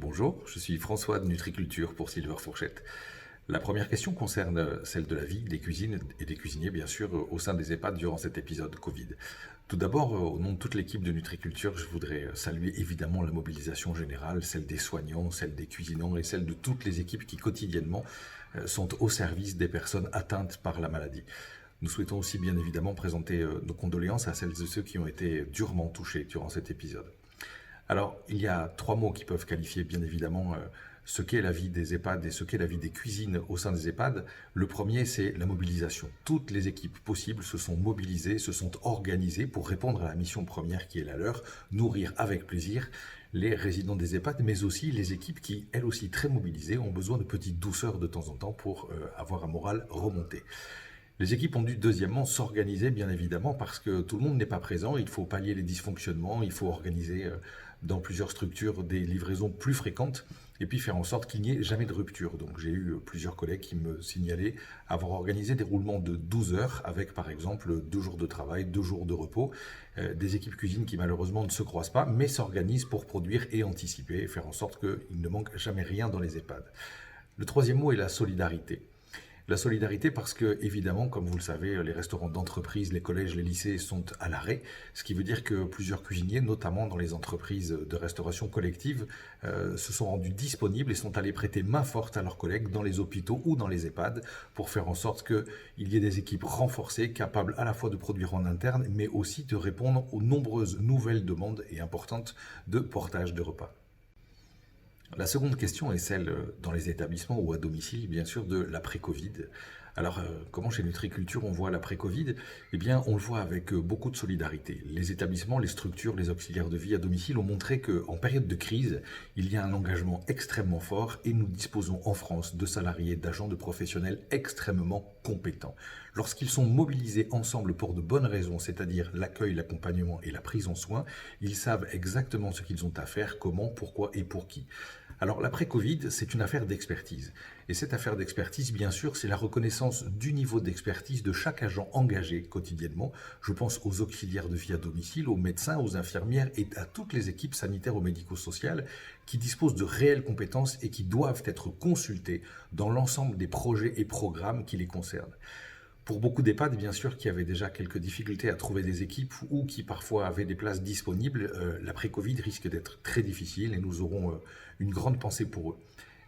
Bonjour, je suis François de Nutriculture pour Silver Fourchette. La première question concerne celle de la vie des cuisines et des cuisiniers, bien sûr, au sein des EHPAD durant cet épisode Covid. Tout d'abord, au nom de toute l'équipe de Nutriculture, je voudrais saluer évidemment la mobilisation générale, celle des soignants, celle des cuisinants et celle de toutes les équipes qui quotidiennement sont au service des personnes atteintes par la maladie. Nous souhaitons aussi bien évidemment présenter nos condoléances à celles et ceux qui ont été durement touchés durant cet épisode. Alors, il y a trois mots qui peuvent qualifier bien évidemment ce qu'est la vie des EHPAD et ce qu'est la vie des cuisines au sein des EHPAD. Le premier, c'est la mobilisation. Toutes les équipes possibles se sont mobilisées, se sont organisées pour répondre à la mission première qui est la leur, nourrir avec plaisir les résidents des EHPAD, mais aussi les équipes qui, elles aussi très mobilisées, ont besoin de petites douceurs de temps en temps pour avoir un moral remonté. Les équipes ont dû deuxièmement s'organiser bien évidemment parce que tout le monde n'est pas présent, il faut pallier les dysfonctionnements, il faut organiser dans plusieurs structures des livraisons plus fréquentes et puis faire en sorte qu'il n'y ait jamais de rupture. Donc j'ai eu plusieurs collègues qui me signalaient avoir organisé des roulements de 12 heures avec par exemple 2 jours de travail, 2 jours de repos, des équipes cuisine qui malheureusement ne se croisent pas mais s'organisent pour produire et anticiper et faire en sorte qu'il ne manque jamais rien dans les EHPAD. Le troisième mot est la solidarité. La solidarité parce que, évidemment, comme vous le savez, les restaurants d'entreprise, les collèges, les lycées sont à l'arrêt, ce qui veut dire que plusieurs cuisiniers, notamment dans les entreprises de restauration collective, se sont rendus disponibles et sont allés prêter main forte à leurs collègues dans les hôpitaux ou dans les EHPAD pour faire en sorte qu'il y ait des équipes renforcées, capables à la fois de produire en interne, mais aussi de répondre aux nombreuses nouvelles demandes et importantes de portage de repas. La seconde question est celle dans les établissements ou à domicile, bien sûr, de l'après-Covid. Alors, comment chez Nutriculture on voit l'après-Covid? Eh bien, on le voit avec beaucoup de solidarité. Les établissements, les structures, les auxiliaires de vie à domicile ont montré qu'en période de crise, il y a un engagement extrêmement fort et nous disposons en France de salariés, d'agents, de professionnels extrêmement compétents. Lorsqu'ils sont mobilisés ensemble pour de bonnes raisons, c'est-à-dire l'accueil, l'accompagnement et la prise en soin, ils savent exactement ce qu'ils ont à faire, comment, pourquoi et pour qui. Alors l'après-Covid, c'est une affaire d'expertise. Et cette affaire d'expertise, bien sûr, c'est la reconnaissance du niveau d'expertise de chaque agent engagé quotidiennement. Je pense aux auxiliaires de vie à domicile, aux médecins, aux infirmières et à toutes les équipes sanitaires ou médico-sociales qui disposent de réelles compétences et qui doivent être consultées dans l'ensemble des projets et programmes qui les concernent. Pour beaucoup d'EHPAD, bien sûr, qui avaient déjà quelques difficultés à trouver des équipes ou qui parfois avaient des places disponibles, l'après-Covid risque d'être très difficile et nous aurons une grande pensée pour eux.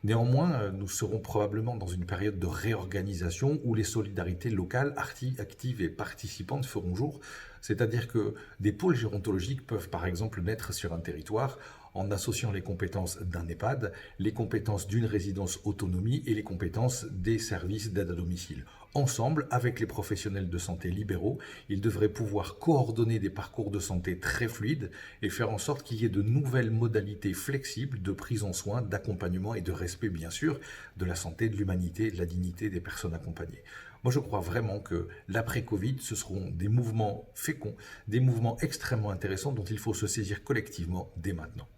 Néanmoins, nous serons probablement dans une période de réorganisation où les solidarités locales, actives et participantes feront jour. C'est-à-dire que des pôles gérontologiques peuvent par exemple naître sur un territoire en associant les compétences d'un EHPAD, les compétences d'une résidence autonomie et les compétences des services d'aide à domicile. Ensemble, avec les professionnels de santé libéraux, ils devraient pouvoir coordonner des parcours de santé très fluides et faire en sorte qu'il y ait de nouvelles modalités flexibles de prise en soin, d'accompagnement et de respect, bien sûr, de la santé, de l'humanité et de la dignité des personnes accompagnées. Moi, je crois vraiment que l'après-Covid, ce seront des mouvements féconds, des mouvements extrêmement intéressants dont il faut se saisir collectivement dès maintenant.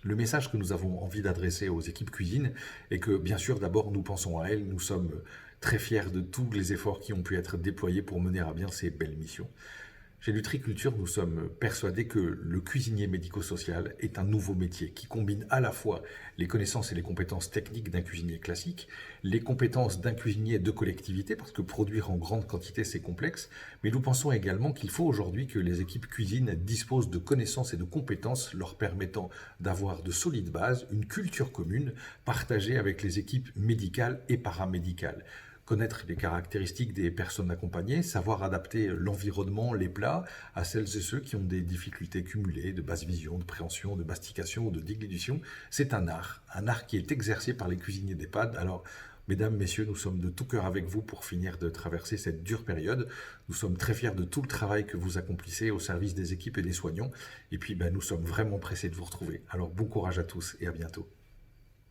Le message que nous avons envie d'adresser aux équipes cuisine est que, bien sûr, d'abord, nous pensons à elles, nous sommes très fiers de tous les efforts qui ont pu être déployés pour mener à bien ces belles missions. Chez Nutriculture, nous sommes persuadés que le cuisinier médico-social est un nouveau métier qui combine à la fois les connaissances et les compétences techniques d'un cuisinier classique, les compétences d'un cuisinier de collectivité, parce que produire en grande quantité c'est complexe, mais nous pensons également qu'il faut aujourd'hui que les équipes cuisine disposent de connaissances et de compétences leur permettant d'avoir de solides bases, une culture commune partagée avec les équipes médicales et paramédicales. Connaître les caractéristiques des personnes accompagnées, savoir adapter l'environnement, les plats à celles et ceux qui ont des difficultés cumulées de basse vision, de préhension, de mastication ou de déglutition, c'est un art qui est exercé par les cuisiniers d'EHPAD. Alors, mesdames, messieurs, nous sommes de tout cœur avec vous pour finir de traverser cette dure période. Nous sommes très fiers de tout le travail que vous accomplissez au service des équipes et des soignants. Et puis, nous sommes vraiment pressés de vous retrouver. Alors, bon courage à tous et à bientôt.